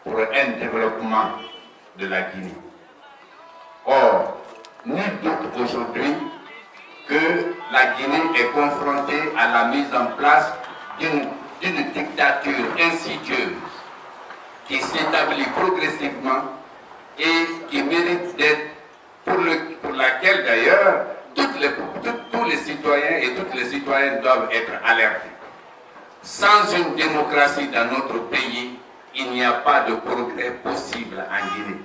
pour un développement de la Guinée. Or, nul doute aujourd'hui que la Guinée est confrontée à la mise en place d'une dictature insidieuse qui s'établit progressivement et qui mérite d'être, pour laquelle d'ailleurs tous les citoyens et toutes les citoyennes doivent être alertés. Sans une démocratie dans notre pays, il n'y a pas de progrès possible en Guinée.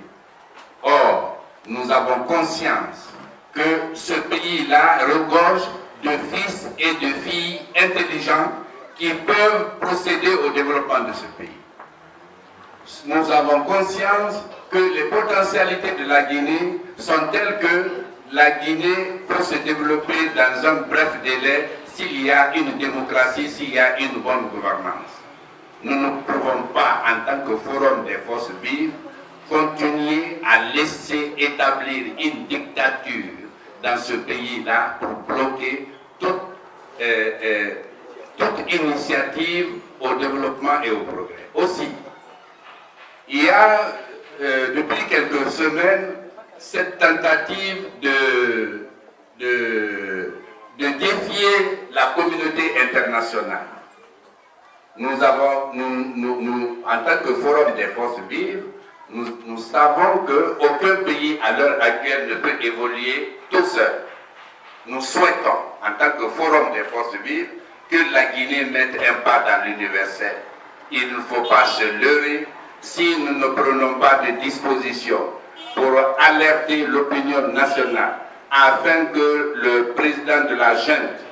Or, nous avons conscience que ce pays-là regorge de fils et de filles intelligents qui peuvent procéder au développement de ce pays. Nous avons conscience que les potentialités de la Guinée sont telles que la Guinée peut se développer dans un bref délai s'il y a une démocratie, s'il y a une bonne gouvernance. Nous ne pouvons pas, en tant que forum des forces vives, continuer à laisser établir une dictature dans ce pays-là pour bloquer toute initiative au développement et au progrès. Aussi, il y a depuis quelques semaines cette tentative de défier la communauté internationale. Nous, en tant que forum des forces vives, nous savons qu'aucun pays à l'heure actuelle ne peut évoluer tout seul. Nous souhaitons, en tant que forum des forces vives, que la Guinée mette un pas dans l'universel. Il ne faut pas se leurrer si nous ne prenons pas de dispositions pour alerter l'opinion nationale afin que le président de la junte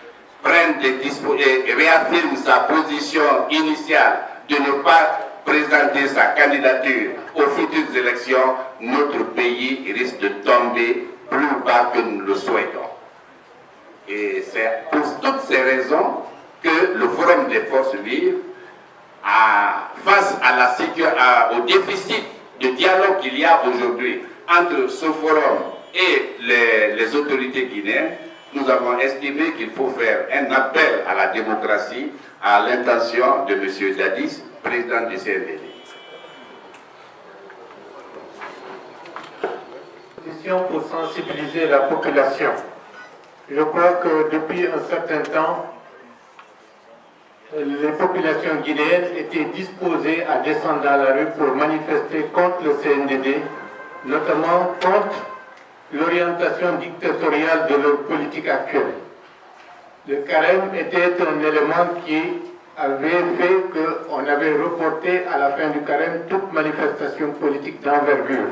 prenne des dispositions et réaffirme sa position initiale de ne pas présenter sa candidature aux futures élections, notre pays risque de tomber plus bas que nous le souhaitons. Et c'est pour toutes ces raisons que le Forum des forces vives, face à au déficit de dialogue qu'il y a aujourd'hui entre ce forum et les autorités guinéennes, nous avons estimé qu'il faut faire un appel à la démocratie à l'intention de M. Dadis, président du CNDD. Pour sensibiliser la population. Je crois que depuis un certain temps, les populations guinéennes étaient disposées à descendre dans la rue pour manifester contre le CNDD, notamment contre l'orientation dictatoriale de leur politique actuelle. Le carême était un élément qui avait fait qu'on avait reporté à la fin du carême toute manifestation politique d'envergure.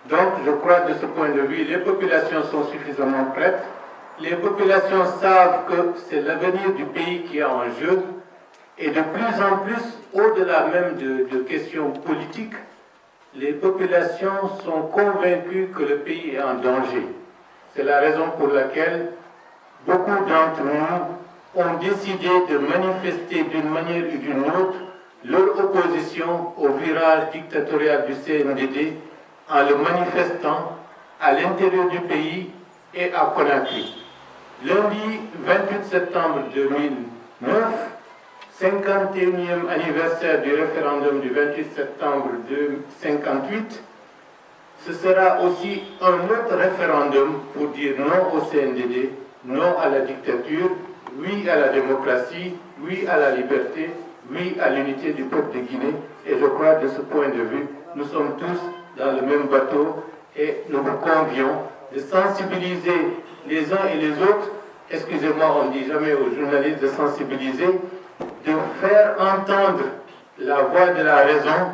Donc, je crois de ce point de vue, les populations sont suffisamment prêtes. Les populations savent que c'est l'avenir du pays qui est en jeu. Et de plus en plus, au-delà même de questions politiques, les populations sont convaincues que le pays est en danger. C'est la raison pour laquelle beaucoup d'entre nous ont décidé de manifester d'une manière ou d'une autre leur opposition au virage dictatorial du CNDD en le manifestant à l'intérieur du pays et à Conakry. Lundi 28 septembre 2009, 51e anniversaire du référendum du 28 septembre 1958, ce sera aussi un autre référendum pour dire non au CNDD, non à la dictature, oui à la démocratie, oui à la liberté, oui à l'unité du peuple de Guinée. Et je crois de ce point de vue, nous sommes tous dans le même bateau et nous vous convions de sensibiliser les uns et les autres. Excusez-moi, on ne dit jamais aux journalistes de sensibiliser, de faire entendre la voix de la raison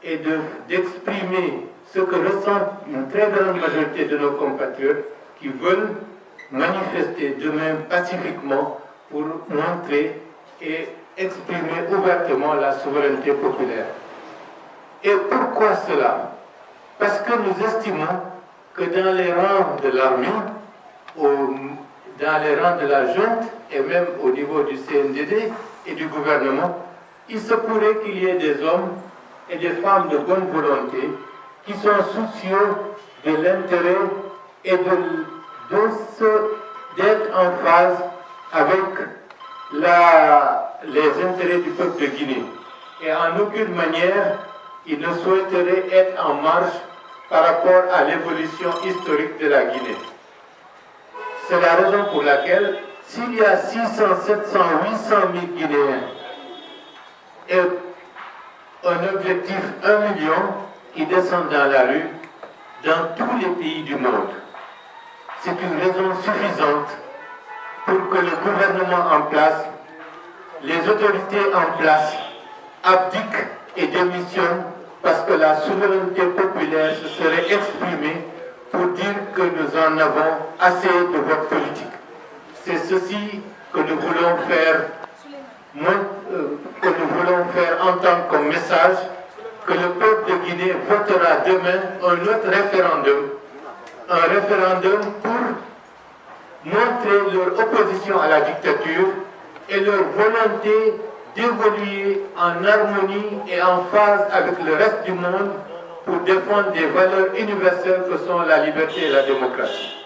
et d'exprimer ce que ressentent une très grande majorité de nos compatriotes qui veulent manifester demain pacifiquement pour montrer et exprimer ouvertement la souveraineté populaire. Et pourquoi cela? Parce que nous estimons que dans les rangs de l'armée, dans les rangs de la junte et même au niveau du CNDD et du gouvernement, il se pourrait qu'il y ait des hommes et des femmes de bonne volonté qui sont soucieux de l'intérêt et d'être en phase avec les intérêts du peuple de Guinée. Et en aucune manière il ne souhaiterait être en marge par rapport à l'évolution historique de la Guinée. C'est la raison pour laquelle, s'il y a 600, 700, 800 000 Guinéens et un objectif 1 million qui descendent dans la rue dans tous les pays du monde, c'est une raison suffisante pour que le gouvernement en place, les autorités en place, abdiquent et démissionnent parce que la souveraineté populaire se serait exprimée pour dire que nous en avons assez de votre politique. C'est ceci que nous voulons faire, entendre comme message, que le peuple de Guinée votera demain un autre référendum, un référendum pour montrer leur opposition à la dictature et leur volonté d'évoluer en harmonie et en phase avec le reste du monde pour défendre des valeurs universelles que sont la liberté et la démocratie.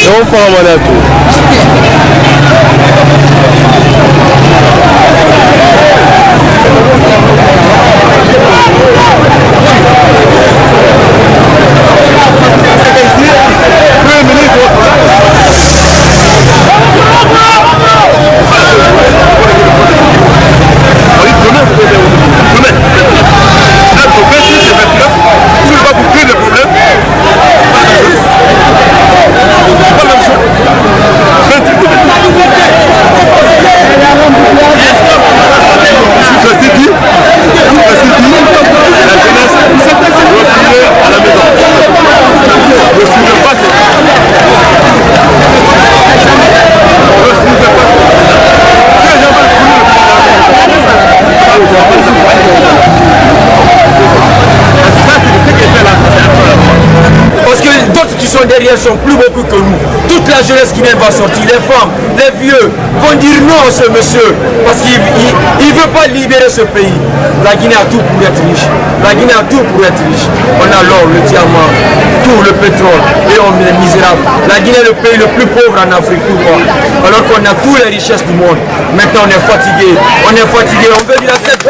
on prend mon atout. Derrière sont plus beaucoup que nous. Toute la jeunesse qui vient va sortir, les femmes, les vieux vont dire non à ce monsieur parce qu'il ne veut pas libérer ce pays. La Guinée a tout pour être riche. La Guinée a tout pour être riche. On a l'or, le diamant, tout, le pétrole et on est misérable. La Guinée est le pays le plus pauvre en Afrique. Pourquoi? Alors qu'on a toutes les richesses du monde. Maintenant on est fatigué. On est fatigué. On veut dire à cette...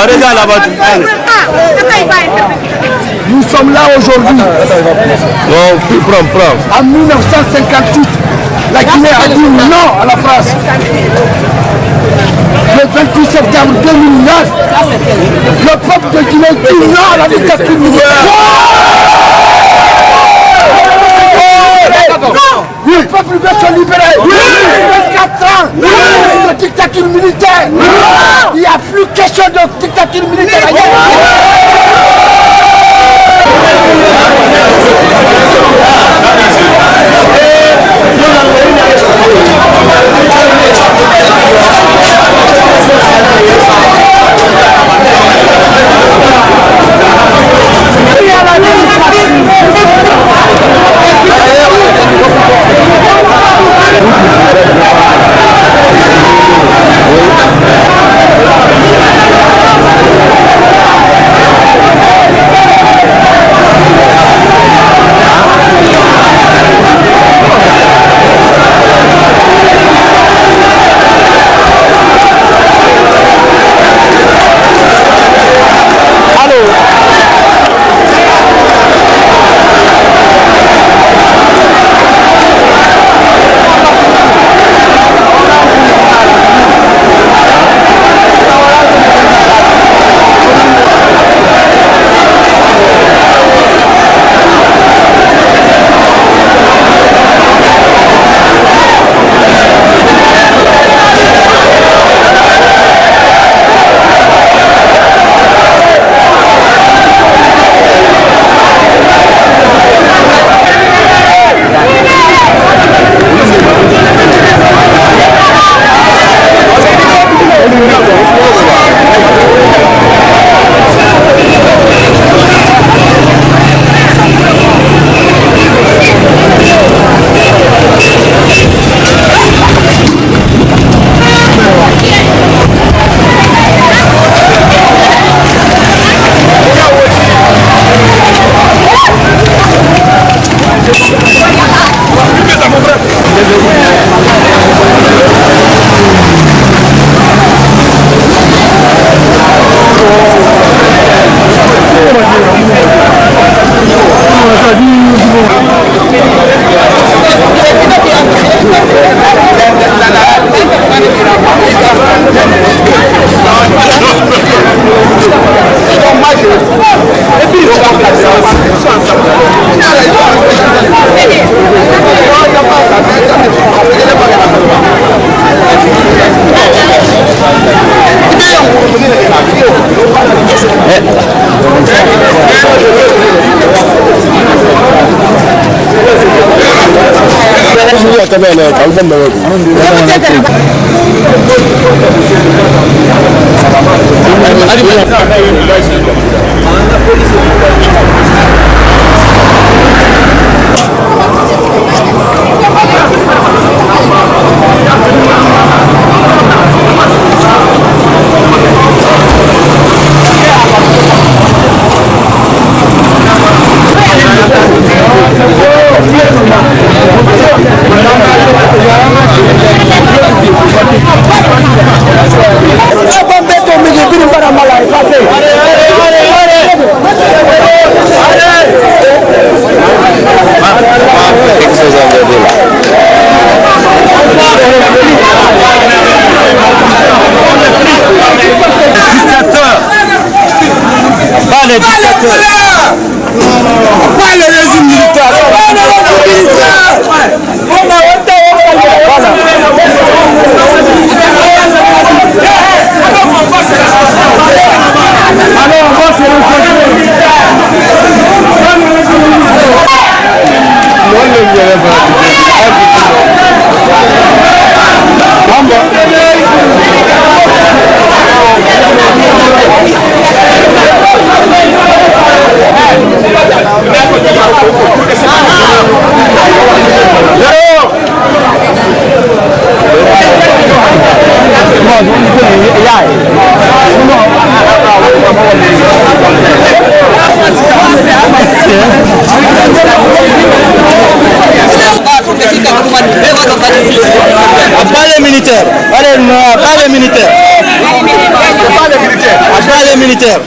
Regarde là-bas. Nous sommes là aujourd'hui. Non, prends. En 1958, la Guinée a dit non à la France. Le 28 septembre 2009, le peuple de Guinée dit non à la dictature militaire. Oui, le peuple veut se libérer. Oui. 24 ans de dictature militaire. Oui. Il n'y a plus question de dictature militaire. Pas les militaires. Pas les militaires. Pas les militaires.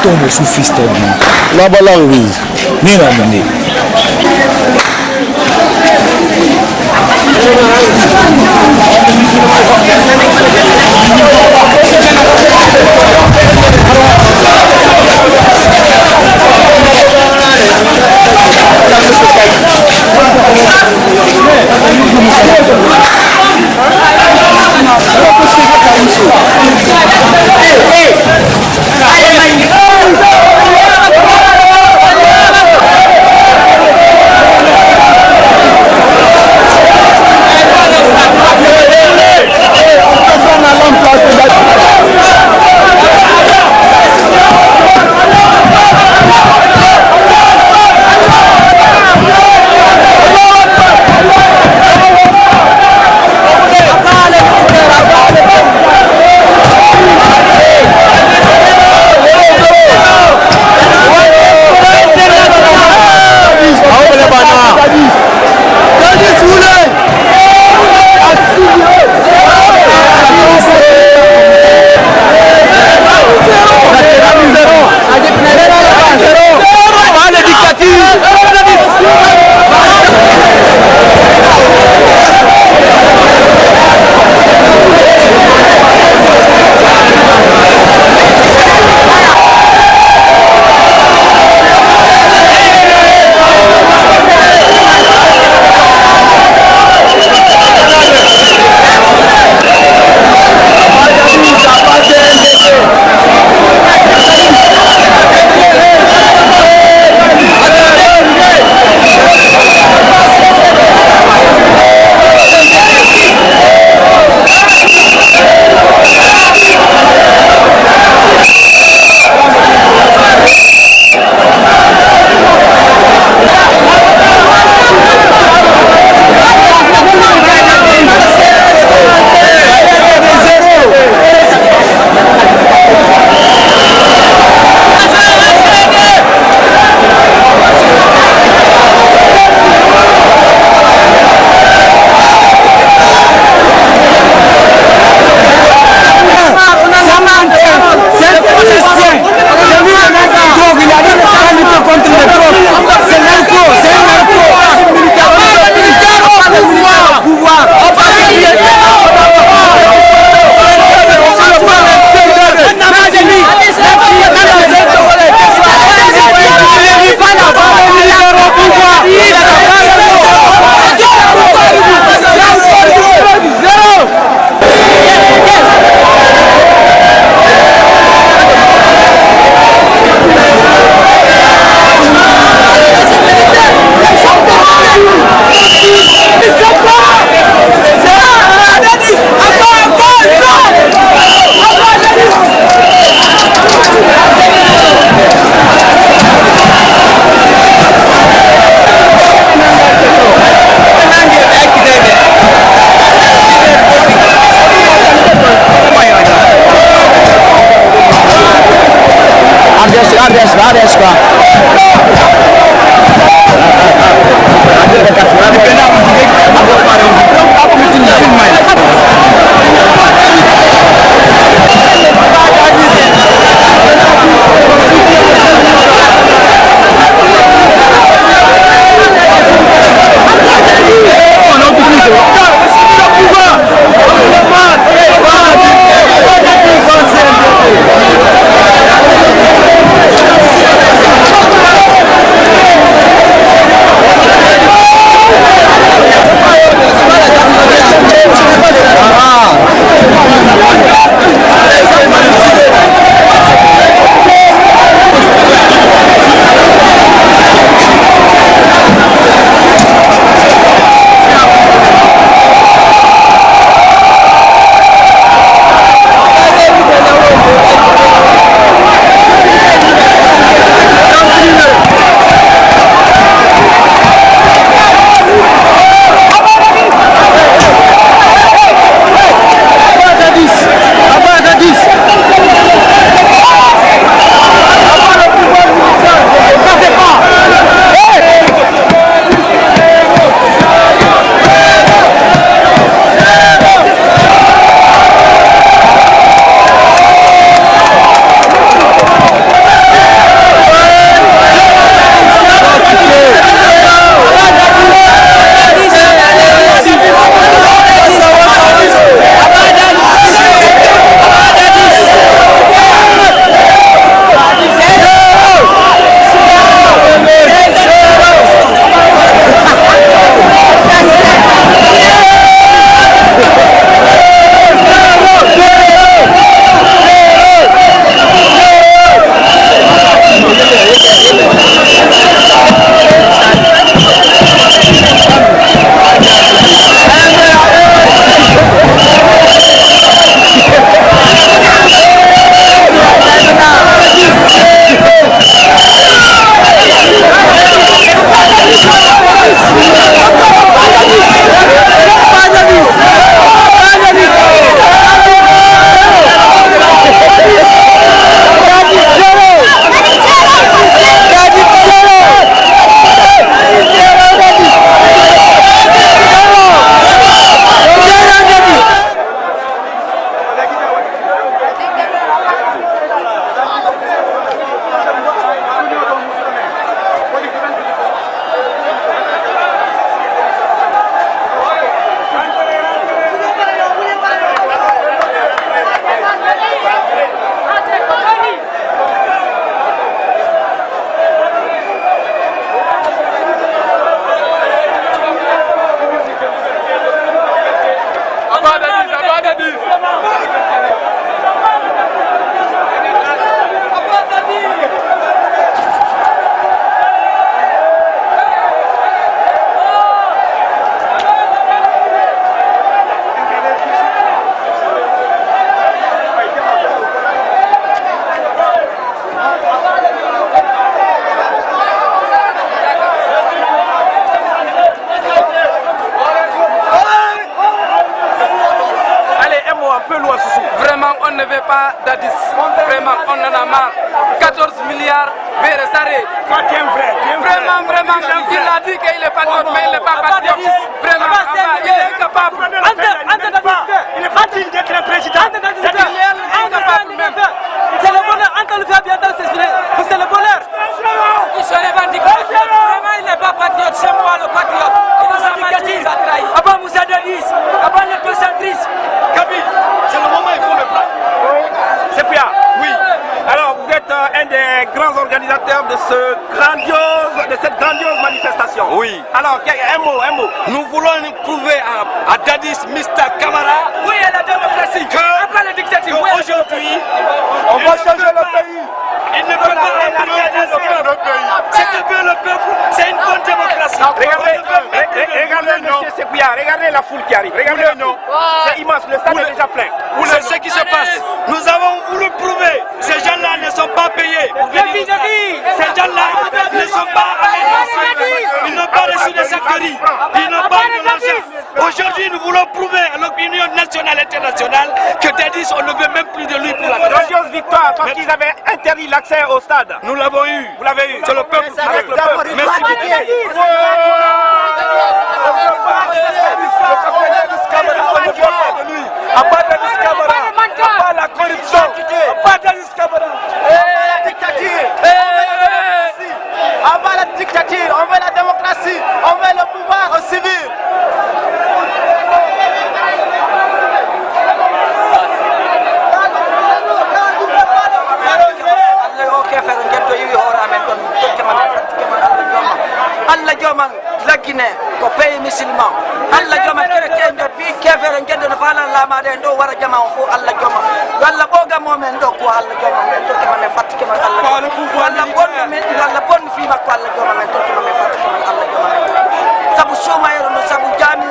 tombo sous fiston La balangue, oui. Ni na mene. Vraiment, on en a marre. 14 milliards, mais restaré. Vraiment, il a dit qu'il n'est pas notre, mais il n'est pas patriote. Vraiment, il est incapable. Il est pas-il d'être le président. C'est le bonheur, Antoine le fait bien dans ses filets. C'est le bonheur. Il se revendique. Vraiment, il n'est pas patriote. C'est moi le patriote. Il nous a menti, il nous a trahi. Avant Moussa Dadis, avant le deux-centristes. Kabyle, c'est le moment où il faut le prendre. C'est bien. Oui. Alors, vous êtes un des grands organisateurs de cette grandiose manifestation. Oui. Alors, un mot. Nous voulons prouver à Dadis, Mr. Camara, oui, à la démocratie. Après le dictature. Aujourd'hui, on va changer le pays. Il ne peut pas organiser le pays. C'est que le peuple, c'est une bonne démocratie. Regardez, monsieur Sekouya, regardez la foule qui arrive. Regardez, c'est immense, le stade est déjà plein. C'est ce qui se passe. Nous avons voulu prouver. Ces gens-là ne sont pas payés pour venir au stade. Ces gens-là ne sont pas amenés. Ils n'ont pas reçu de sacs de riz. Ils n'ont pas de l'argent. Aujourd'hui, nous voulons prouver à l'opinion nationale national et international que Dadis, on ne veut même plus de lui pour la Grandiose victoire parce qu'ils avaient interdit l'accès au stade. Nous l'avons eu. Vous l'avez eu. C'est le peuple. Avec le peuple. Merci beaucoup. Pas la corruption, pas de l'escabara. La dictature. On veut la dictature, on veut la démocratie, on veut le pouvoir civil. Allah joman lagine ko pay musulman Allah joman kere kende fi kefere ngende no fala la ma de do wara jama fo Allah joman walla boga momen do ko Allah joman men to kema me fatike man Allah walla bon men walla bon fi makko Allah joman men to kema me fatike man Allah joman sabu soma yero no sabu jami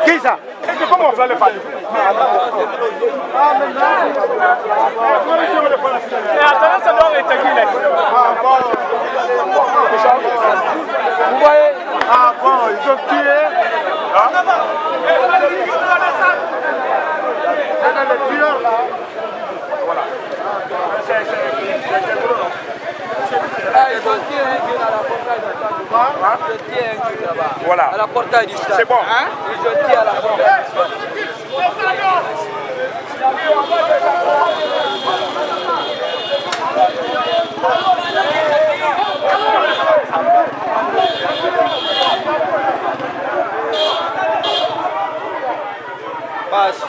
Qui ça? Comment on va le faire? Attends, ça doit être qui là? Vous voyez? Ah bon, ils ont tué. Le tueur là. Voilà. Voilà. À la portail du stade. C'est bon. Ils ont tiré à la portail du stade. Passe.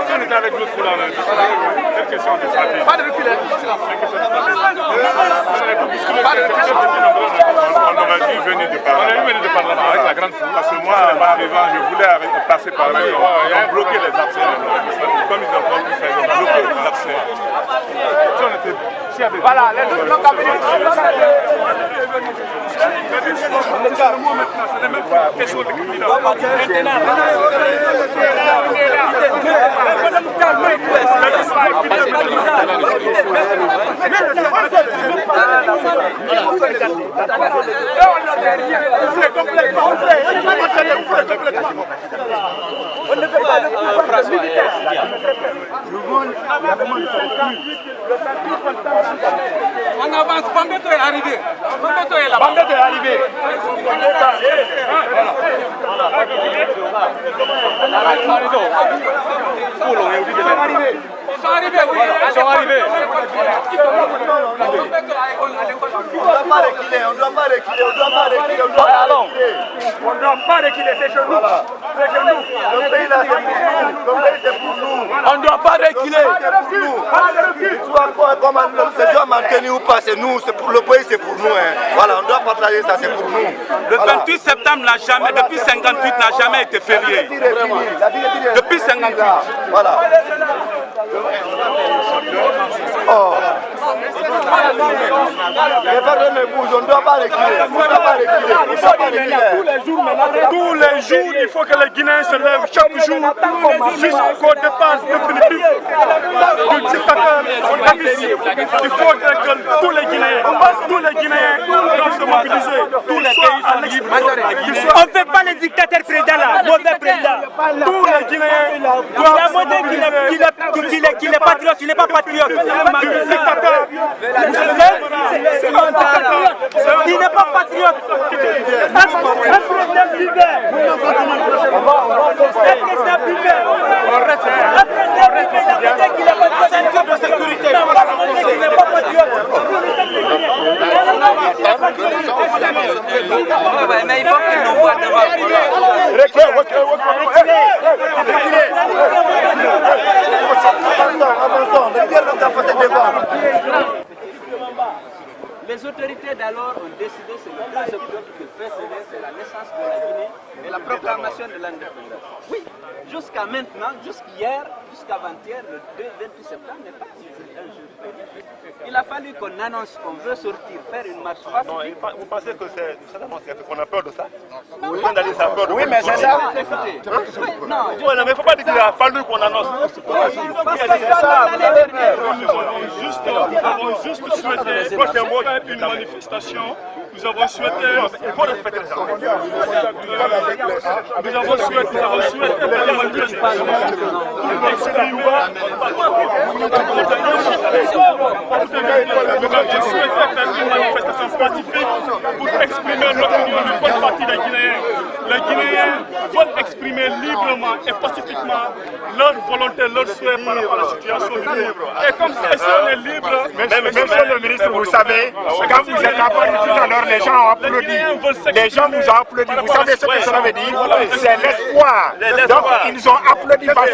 On était avec l'autre là. C'est une question de stratégie. Pas de reculer. On aurait dû venir de par là. On venir de par là avec la grande foule. Parce que moi, en arrivant, je voulais passer par là. Ils ont bloqué les accès. Comme ils ont pu faire, ils ont bloqué les accès. Voilà, les autres n'ont qu'à venir. C'est même quelque chose de criminel. On ne peut pas le pouvoir militaire. On avance, Bambeto est arrivé. Bambeto est là. Bambeto est arrivé. Ils sont arrivés, oui. Ils sont arrivés. On ne doit pas reculer, on ne doit pas reculer, on ne doit pas reculer, on ne doit pas reculer. On ne doit pas reculer, c'est chez nous. C'est chez nous. Le pays là, c'est pour nous. Le pays, c'est pour nous. On ne doit pas reculer. Soit quoi, comme c'est doit maintenir ou pas, c'est nous. Le pays, c'est pour nous. Voilà, on doit partager ça, c'est pour nous. Le 28 septembre n'a jamais, depuis 58, n'a jamais été férié. Depuis 58. Voilà. Oh. On ne doit pas reculer. On ne doit pas reculer. Tous les jours, il faut que les Guinéens se lèvent chaque jour jusqu'au départ définitif du dictateur. Il faut que tous les Guinéens doivent se mobiliser. Tous les pays sont libres. On ne fait pas les dictateurs présidents là, mauvais président. Tous les Guinéens doivent se mobiliser. Qu'il est patriote, il n'est pas patriote. Il n'est pas patriote. Un président vivant. Mais il faut qu'il nous voit devant. Avançons, regarde le temps pour ce débat. Les autorités d'alors ont décidé, c'est le 2 octobre qu'il fait célébrer, c'est la naissance de la Guinée et la proclamation de l'indépendance. Oui, jusqu'à maintenant, jusqu'hier, jusqu'avant-hier, le 28 septembre n'est pas un jour férié. Il a fallu qu'on annonce qu'on veut sortir, faire une marche pacifique. Non, vous pensez que c'est cette annonce qu'on a peur de ça? Oui, oui, mais c'est ça. Non, mais il ne faut pas dire qu'il a fallu qu'on annonce. Nous avons juste souhaité une manifestation. Nous avons souhaité. Il faut respecter les gens. Nous avons souhaité une manifestation pacifique pour exprimer l'opinion de bonne partie des Guinéens. Les Guinéens veulent exprimer librement et pacifiquement leur volonté, leur souhait par rapport à la situation libre. Et comme si on est libre, Monsieur le ministre, vous savez, quand vous êtes applaudi tout à l'heure, les gens ont applaudi. Les gens vous ont applaudi. Vous savez ce que cela veut dire? C'est l'espoir. Donc ils ont applaudi parce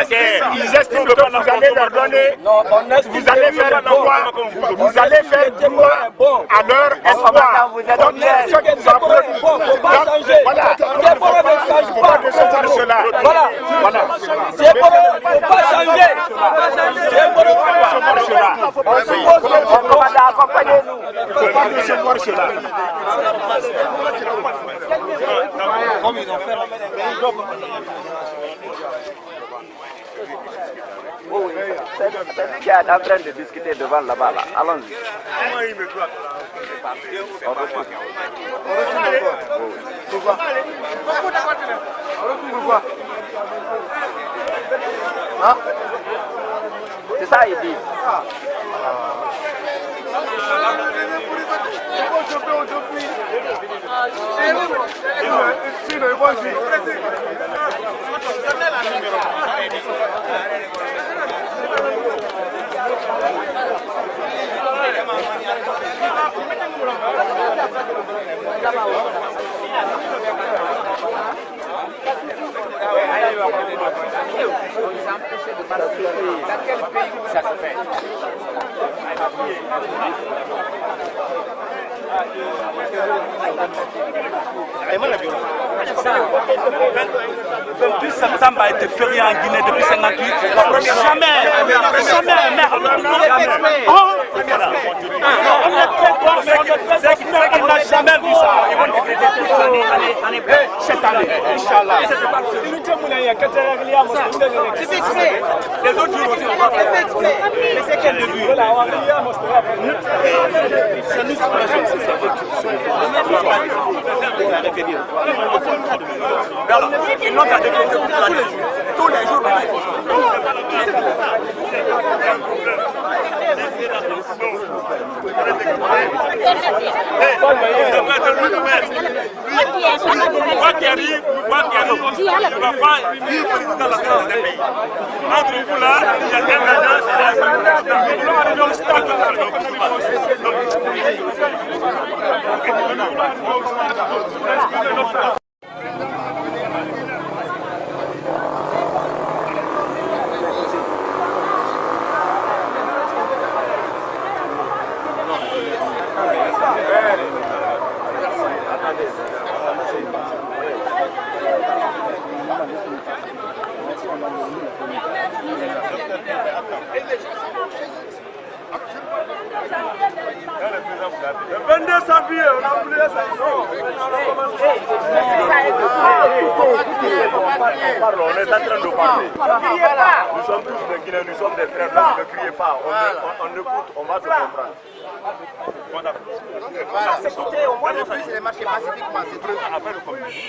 qu'ils estiment que vous allez leur donner, vous allez faire droit à leur espoir. Donc ceux qui vous applaudissent. Voilà. Il ne faut pas décevoir cela. Voilà. C'est pour ne pas changer. C'est pour ne pas changer. Accompagnez-nous. Il ne faut pas décevoir cela. Comme ils ont fait. Oui, c'est lui qui est en train de discuter devant là-bas. Là. Allons-y. C'est ça, il dit. Ça se fait. 28 septembre a été férié en Guinée depuis 58. Jamais. C'est qu'il n'a jamais vu ça. Ils vont décréter cette année. Inch'Allah. Les autres jours aussi, on va faire. Mais c'est quel début? C'est nous, ils n'ont qu'à décréter tous les jours. Quoi qui arrive, il ne va pas vivre président de la pays. Entre vous là, il y a un gagnant, nous voulons arriver au stade. Le 22 janvier, on a oublié ça. On est en train de parler. Nous sommes tous des Guinéens, nous sommes des frères, donc ne criez pas. On écoute, on va se comprendre. Écoutez, au moins le plus, les marchés pacifiquement, c'est très après le communisme.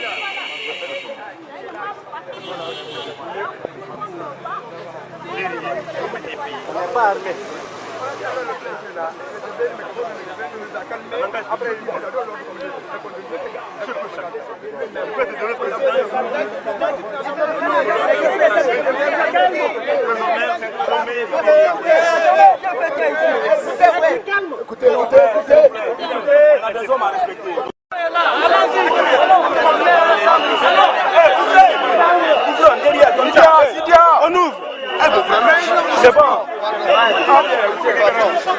On n'est pas armé. Écoutez. On a des hommes à respecter. On ouvre. C'est bon.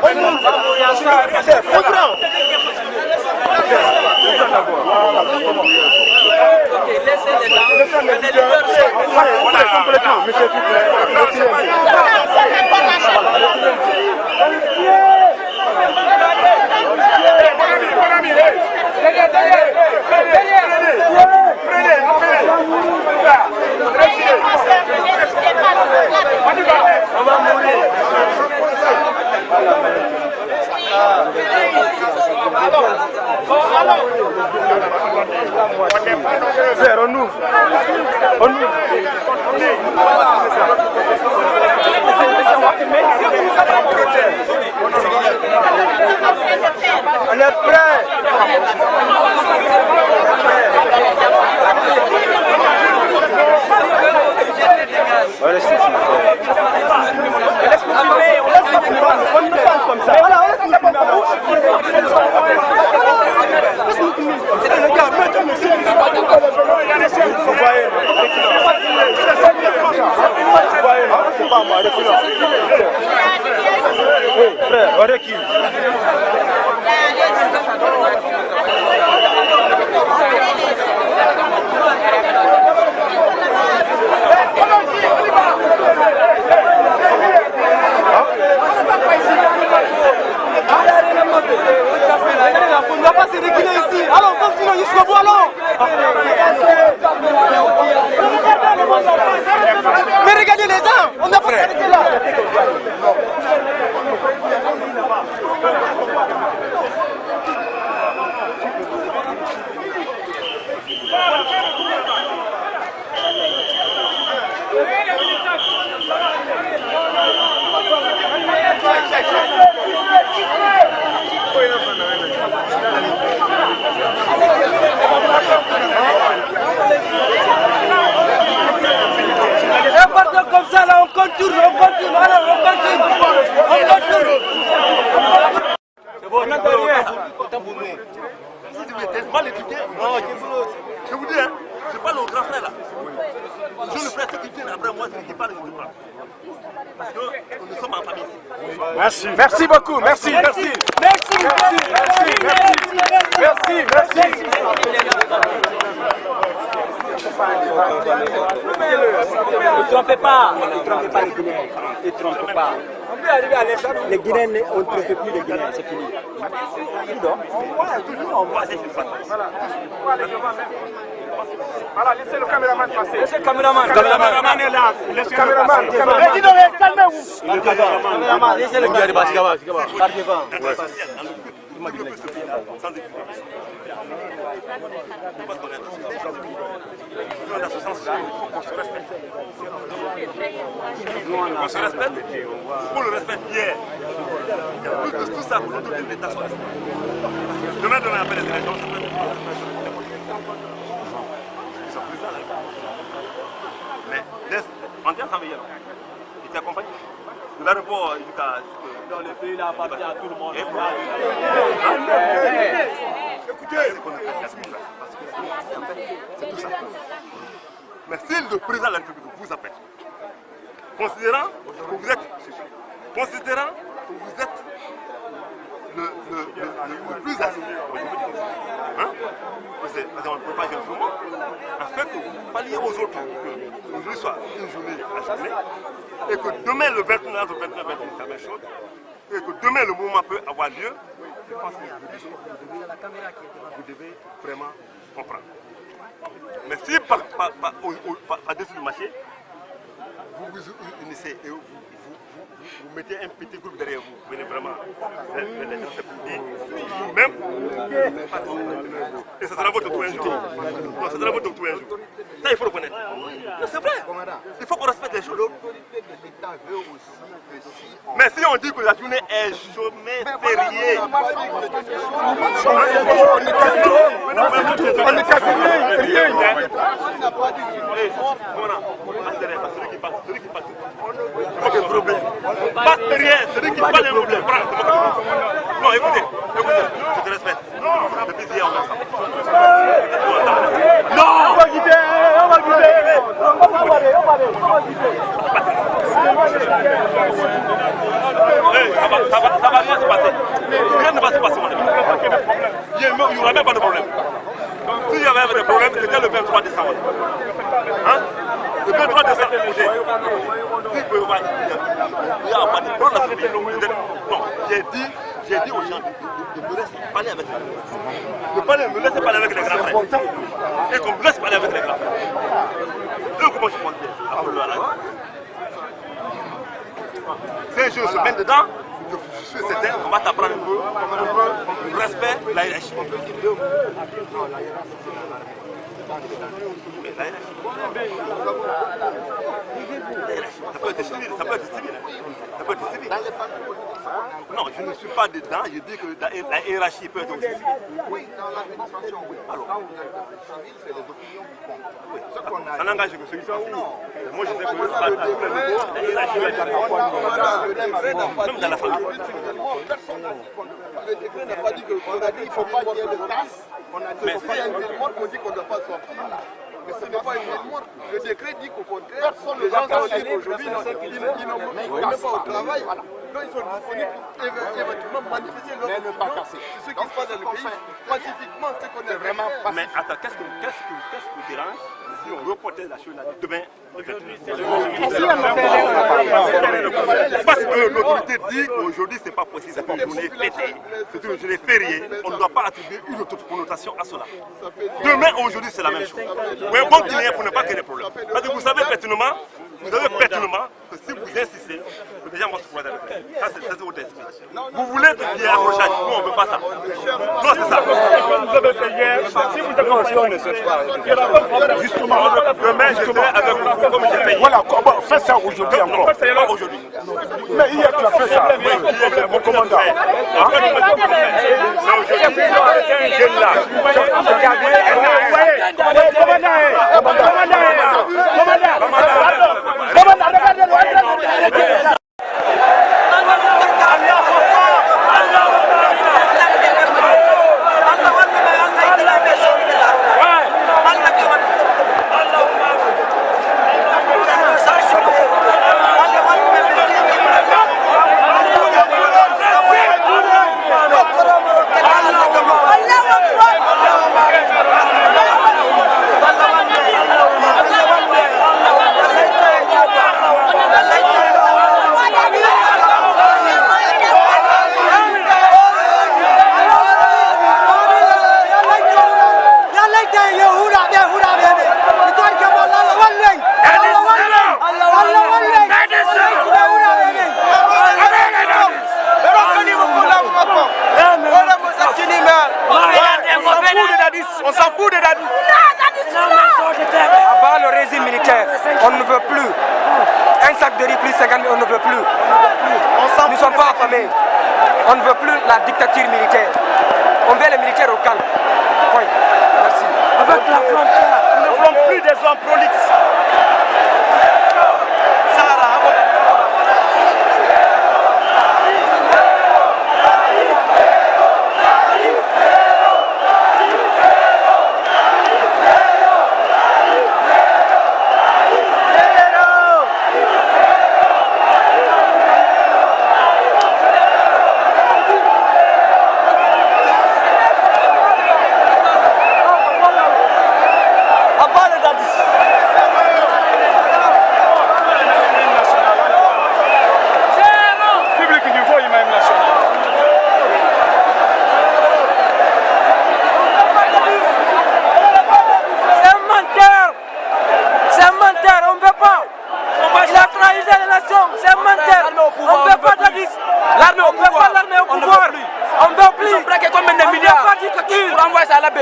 On ouvre. On est prêt. On ne va pas se réguler ici. Allons, continuons jusqu'au bout, allons. Mais regardez les gens, on n'a pas s'arrêter là. Partant comme ça, là, on contourne, alors on contourne. C'est bon, on a derrière. Si tu m'es mal éduqué, je vous dis, hein, c'est pas le grand frère là. Je le frère, c'est qui vient après moi, c'est qui parle, je parle. Parce que nous sommes en famille. Merci. Merci beaucoup. Merci. Merci. Merci. Ne trompez pas les Guinéens. Ne trompez pas. Les Guinéens, on ne trompe plus les Guinéens, c'est fini. On voit ces choses. Voilà, laissez le caméraman passer. Laissez le caméraman. Le caméraman est là. Laissez le caméraman. Calmez-vous. Le caméraman, laissez le gars par devant. On se respecte pour le respect hier. Tout ça pour notre l'État soit respecté. Demain, après les élections, mais on tient à veiller. Il t'accompagne. De l'aéroport jusqu'à. Dans le pays, il a appartenu à tout le monde. Écoutez, c'est tout ça. Mais si le président de la République vous appelle, considérant que vous êtes le plus âgé, hein? On ne peut pas dire tout le monde, afin que vous parliez aux autres que aujourd'hui soit une journée à journée, et que demain le 29 va être la même chose, et que demain le mouvement peut avoir lieu. Je pense que vous devez vraiment comprendre. Mais si par-dessus le marché, vous vous unissez et vous mettez un petit groupe derrière vous, vous venez vraiment les gens s'appuyer vous-même, et ça sera votre tour un jour. Non, ça sera votre tour un jour. Ça, il faut le connaître. C'est vrai. Il faut qu'on respecte les choses. Mais si on dit que la journée est chômée, fériée, on est cassé rien. Celui qui parle. Pas de problème. Pas de rien. Celui qui parle un problème. Non, écoutez, je te respecte. Depuis hier, on va ensemble. Non, on va quitter. Ça va bien se passer. Rien ne va se passer, mon ami. Il n'y aura même pas de problème. S'il y avait des problèmes, c'était le 23 décembre. Hein? Le 23 décembre, il y a pas de problème. Non, j'ai dit aux gens de me laisser parler avec eux. Me laisser parler avec les grands frères. Et qu'on me laisse parler avec les grands frères. Eux, comment je pense bien? Si un jour se met dedans, je suis certain qu'on va t'apprendre un peu le respect de la hiérarchie. Ça peut être civil, ça peut être civil. Ça peut être civil. Non, je ne suis pas dedans, je dis que la hiérarchie peut être aussi civile. Oui, dans l'administration, oui. Alors, là où il y a le civil, c'est les opinions qui comptent. Oui, ça n'engage que celui qui passe. Moi, je sais que la hiérarchie va être même dans la famille. Personne n'a dit qu'on ne peut pas. Le décret n'a pas dit qu'on a dit qu'il ne faut pas qu'il y ait de tasse. On a dit qu'il y a une morte, on dit qu'on ne doit pas sortir. Mais ce n'est pas une morte. Le décret dit qu'au contraire, les gens sont libres aujourd'hui, ils n'ont pas au travail. Donc ils sont disponibles pour éventuellement manifester leur opinion. C'est ce qui se passe dans le pays pacifiquement, c'est qu'on est vraiment pacifique. Mais attends, qu'est-ce qui dérange si on reportait la chose là demain? Parce que l'autorité dit qu'aujourd'hui c'est pas possible, c'est une journée fêtée, c'est une journée fériée, on ne doit pas attribuer une autre connotation à cela. Demain, aujourd'hui c'est la même chose. Mais bon Guinéen pour ne pas créer de problème. Parce que vous savez pertinemment que si vous insistez, les gens vont se poser avec vous. Ça c'est votre esprit. Vous voulez qu'il y ait un accrochage, nous on ne veut pas ça. Non, c'est ça. Vous avez fait hier, si vous avez fait on ne sait pas. Justement, demain je serai avec vous comme j'ai fait hier. Voilà, fais ça aujourd'hui encore. Pas aujourd'hui. Mais hier tu as fait ça. Mon commandant. On s'en fout de Dadis. À bas le régime militaire, on ne veut plus. Un sac de riz plus 50 000, on ne veut plus. Nous ne sommes pas affamés. On ne veut plus la dictature militaire. On veut les militaires au calme. Oui, merci. Avec la frontière, nous ne voulons plus des hommes prolixes.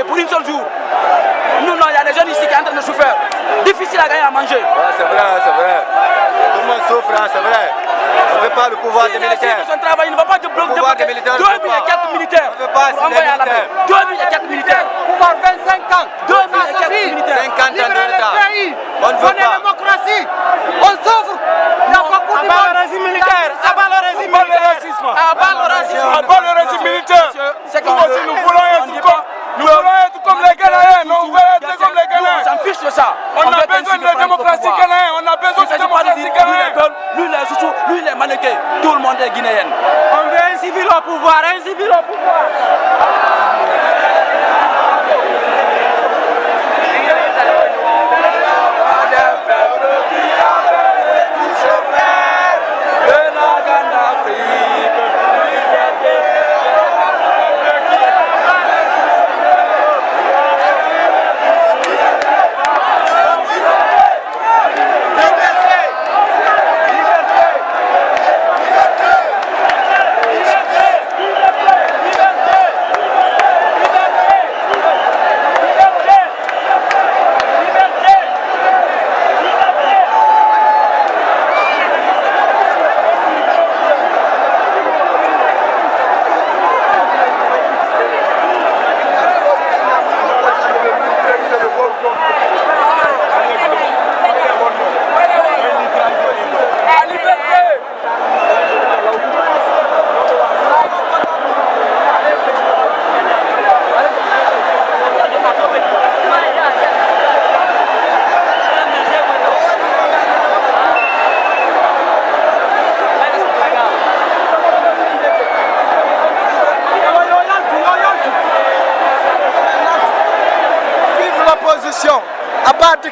Pour une seule jour. Nous, non, il y a des jeunes ici qui sont en train de souffrir. Difficile à gagner à manger. Ouais, c'est vrai, c'est vrai. Tout le monde souffre, hein, c'est vrai. On ne veut pas le pouvoir des militaires. Son travail, il ne va pas de bloc de 2000 et quelques militaires. On ne veut pas pour envoyer à la paix. 2000 et quelques militaires. Pouvoir 25 ans. 2000 et quelques militaires. 50 ans d'État. On ne veut pas. Démocratie. On souffre. Il y a beaucoup de le régime militaire. Abat le régime militaire. Abat le racisme. Abat le régime militaire. Nous aussi, nous voulons être comme les Ghanéens. Nous voulons être comme les Ghanéens. On s'en fiche de ça. On a besoin de démocratie ghanéenne. On a besoin de démocratie ghanéenne. Lui, il est mannequin. Tout le monde est guinéen. On veut un civil au pouvoir. Un civil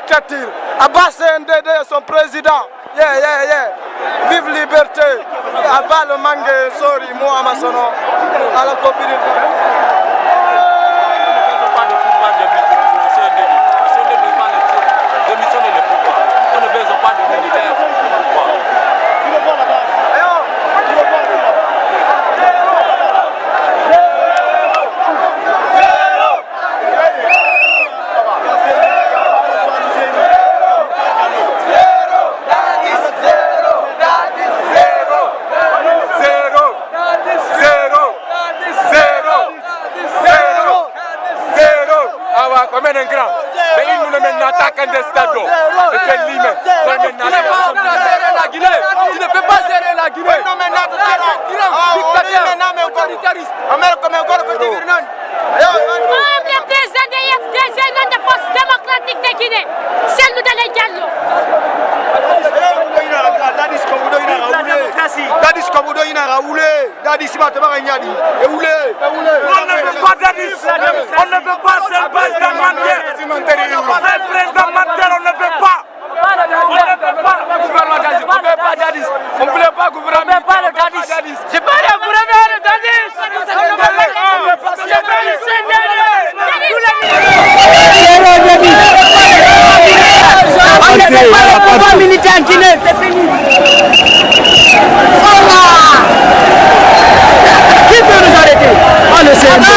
dictature. Abbas NDD est son président. Vive liberté. Abat le mangue, sorry, moi Amasono. À la copie de militaire en Guinée, c'est fini. Qui peut nous arrêter? Le CNDD.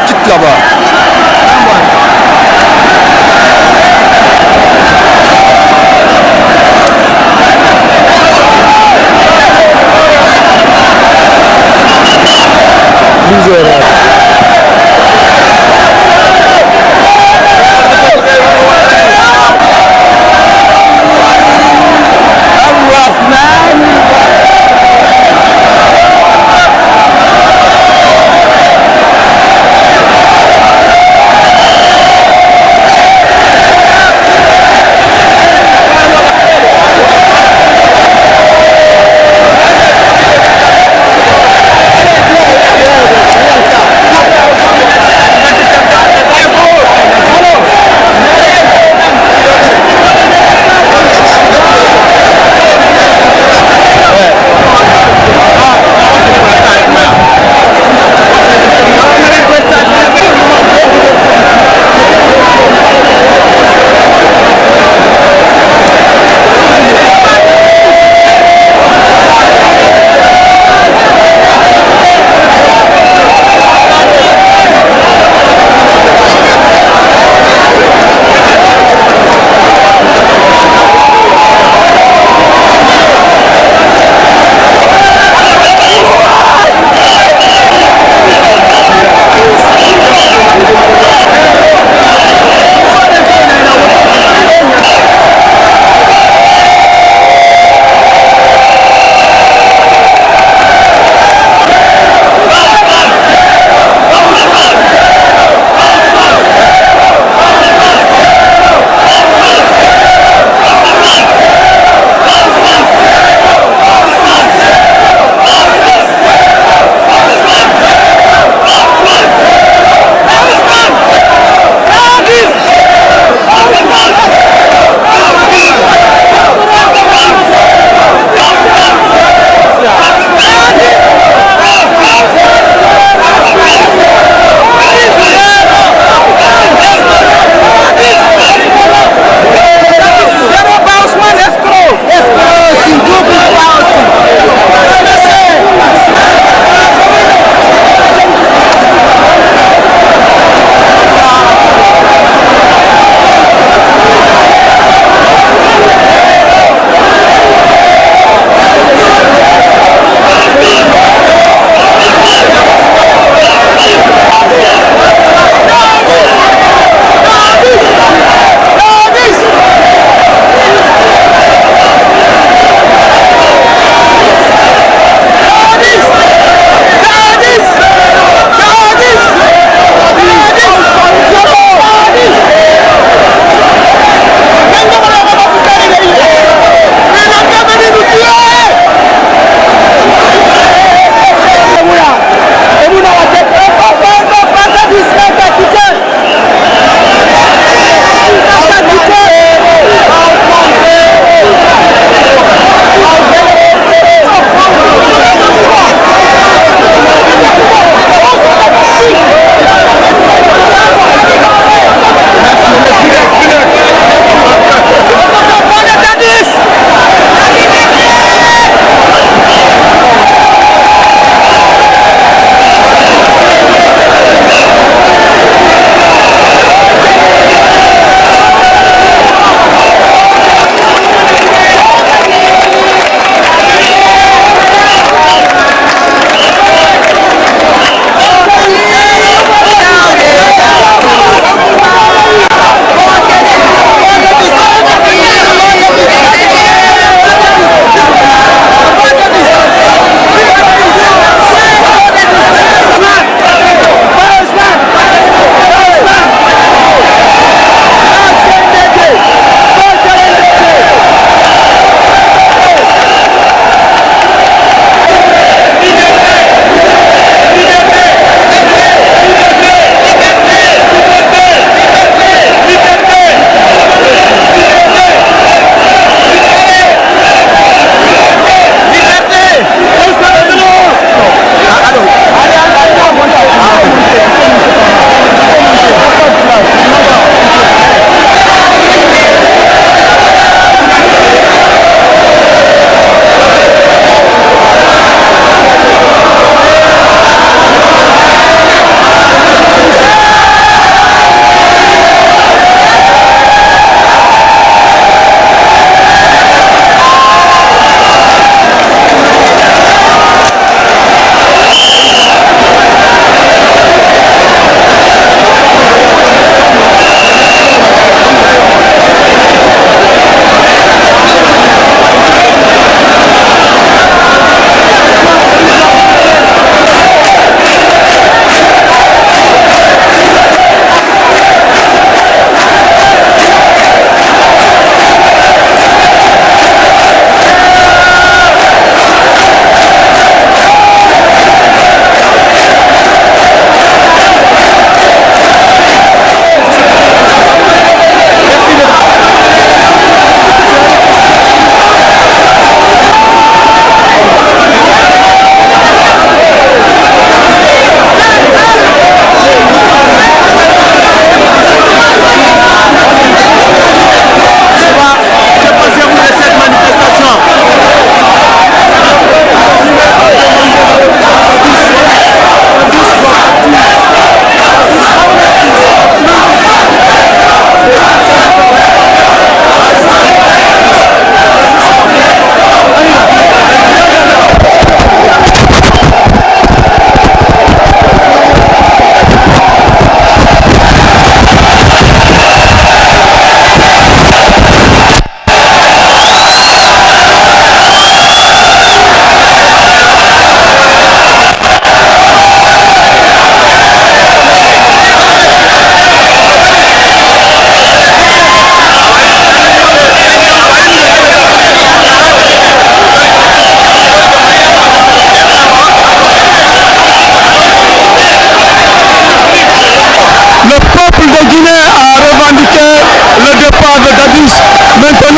quitte là-bas.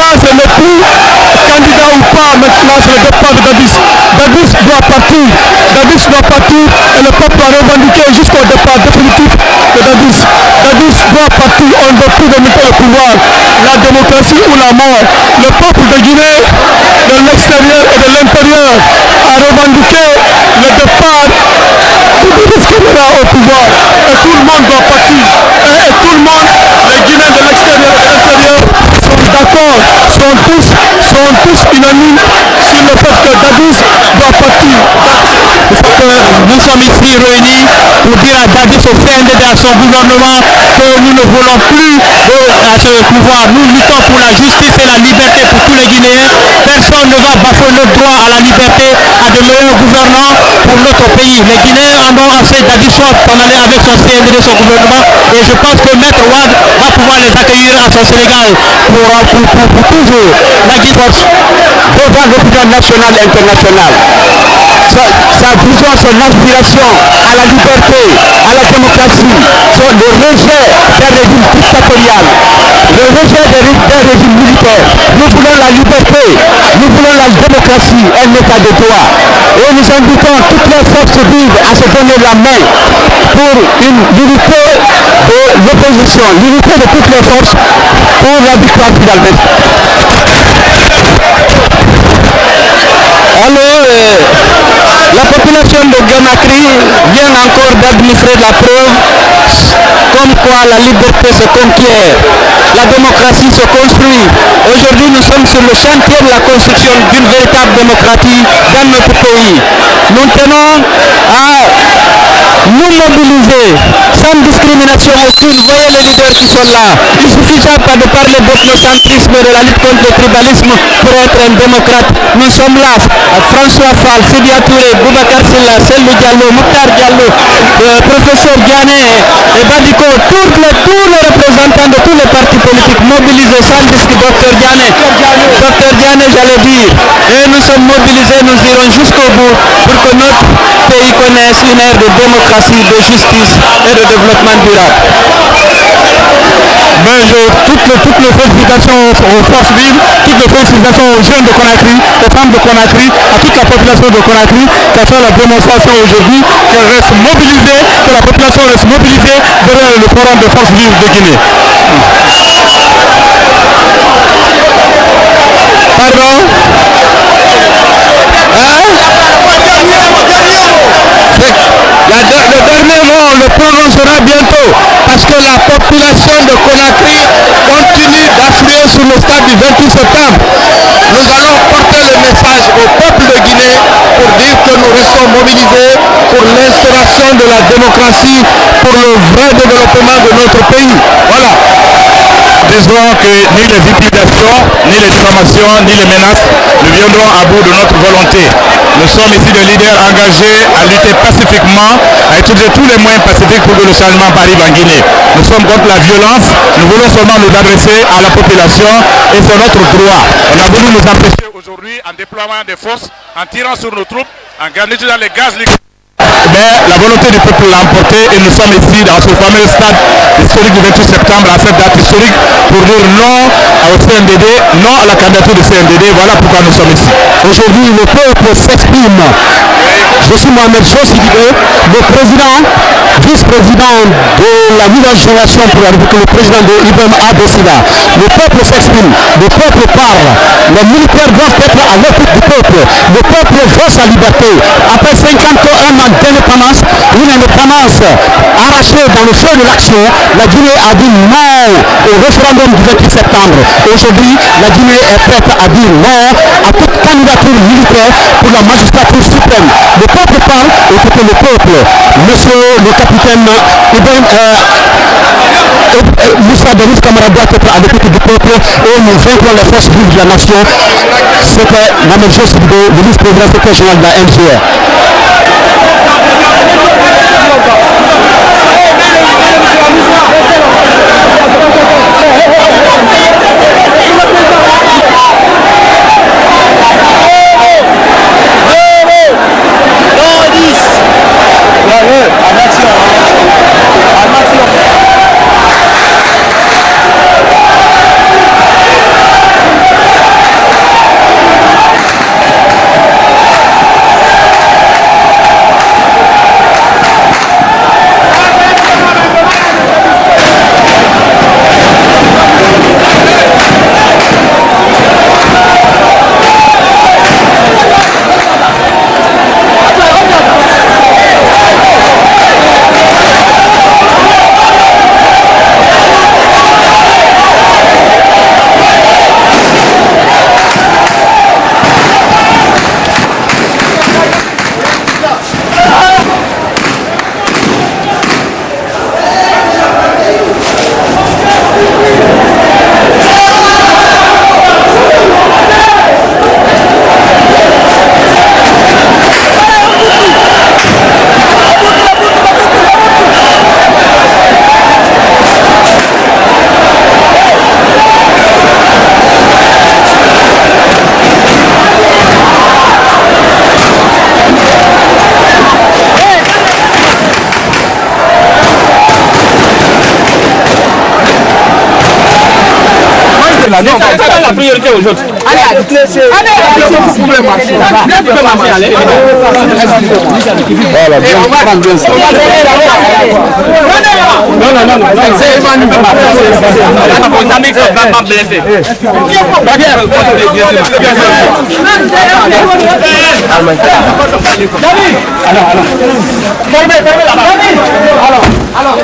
maintenant, ce n'est plus candidat ou pas, maintenant c'est le départ de Dadis. Dadis doit partir. Dadis doit partir et le peuple a revendiqué jusqu'au départ définitif de Dadis. Dadis doit partir, on ne veut plus démonter le pouvoir. La démocratie ou la mort. Le peuple de Guinée, de l'extérieur et de l'intérieur, a revendiqué le départ de Dadis Camara au pouvoir. Et tout le monde doit partir. Et tout le monde, les Guinéens de l'extérieur et de l'intérieur, sont d'accord, sont tous unanimes sur le fait que Dadis doit partir. Nous sommes ici réunis pour dire à Dadis, au CNDD, à son gouvernement, que nous ne voulons plus à ce pouvoir. Nous luttons pour la justice et la liberté pour tous les Guinéens. Personne ne va bafouer notre droit à la liberté, à de meilleurs gouvernants pour notre pays. Les Guinéens en ont assez. Dadis soit s'en aller avec son CNDD, son gouvernement. Et je pense que Maître Ouad va pouvoir les accueillir à son Sénégal pour toujours. La Guinée devant l'opinion nationale et internationale. Sa vision, son aspiration à la liberté, à la démocratie, sont le rejet d'un régime dictatorial, le rejet d'un régime militaire. Nous voulons la liberté, nous voulons la démocratie, un état de droit. Et nous invitons toutes les forces vives à se donner la main pour une l'unité de l'opposition, l'unité de toutes les forces pour la victoire finalement. Alors, la population de Conakry vient encore d'administrer la preuve comme quoi la liberté se conquiert, la démocratie se construit. Aujourd'hui, nous sommes sur le chantier de la construction d'une véritable démocratie dans notre pays. Nous tenons à nous mobiliser sans discrimination aucune. Voyez les leaders qui sont là. Il ne suffit pas de parler d'ethnocentrisme et de la lutte contre le tribalisme pour être un démocrate. Nous sommes là. François Fall, Sidia Touré, Boubacar Silla, Selou Diallo, Mokhtar Diallo, professeur Diané et Badiko, tous les représentants de tous les partis politiques mobilisés sans disque, Dr Diané, j'allais dire. Et nous sommes mobilisés, nous irons jusqu'au bout pour que notre pays connaisse une ère de démocratie, de justice et de développement durable. Toutes les félicitations aux forces vives, toutes les félicitations aux jeunes de Conakry, aux femmes de Conakry, à toute la population de Conakry qui a fait la démonstration aujourd'hui, qu'elle reste mobilisée, que la population reste mobilisée derrière le forum de forces vives de Guinée. Pardon? Le dernier mot, on le prononcera bientôt parce que la population de Conakry continue d'affluer sur le stade du 28 septembre. Nous allons porter le message au peuple de Guinée pour dire que nous restons mobilisés pour l'instauration de la démocratie, pour le vrai développement de notre pays. Voilà. Disons que ni les intimidations, ni les diffamations, ni les menaces ne viendront à bout de notre volonté. Nous sommes ici des leaders engagés à lutter pacifiquement, à utiliser tous les moyens pacifiques pour que le changement arrive en Guinée. Nous sommes contre la violence, nous voulons seulement nous adresser à la population et c'est notre droit. On a voulu nous empêcher aujourd'hui en déployant des forces, en tirant sur nos troupes, en utilisant les gaz liquides. Mais la volonté du peuple l'a emporté et nous sommes ici dans ce fameux stade historique du 28 septembre, à cette date historique, pour dire non au CNDD, non à la candidature du CNDD. Voilà pourquoi nous sommes ici. Aujourd'hui, le peuple s'exprime. Je suis Mohamed Sossidibé, le président, vice-président de la nouvelle génération pour la République, le président de IBM Abessida. Le peuple s'exprime, le peuple parle. Les militaires doivent être à l'écoute du peuple. Le peuple veut sa liberté. Après 51 ans d'indépendance, une indépendance arrachée dans le feu de l'action, la Guinée a dit non au référendum du 28 septembre. Aujourd'hui, la Guinée est prête à dire non à toute candidature militaire pour la magistrature suprême. Le peuple parle, écoutez le peuple. Monsieur le capitaine Moussa Denis Camara doit être à l'écoute du peuple et nous vaincrons les forces vives de la nation. C'était Mohamed Sossidibé, le vice-président secrétaire général de la MGR. là. Non, c'est pas la priorité aujourd'hui. Allez, vous pouvez marcher. Vous pouvez marcher, allez. Voilà, bien. Non. C'est Emmanuel. Vos amis sont vraiment blessés. Alors.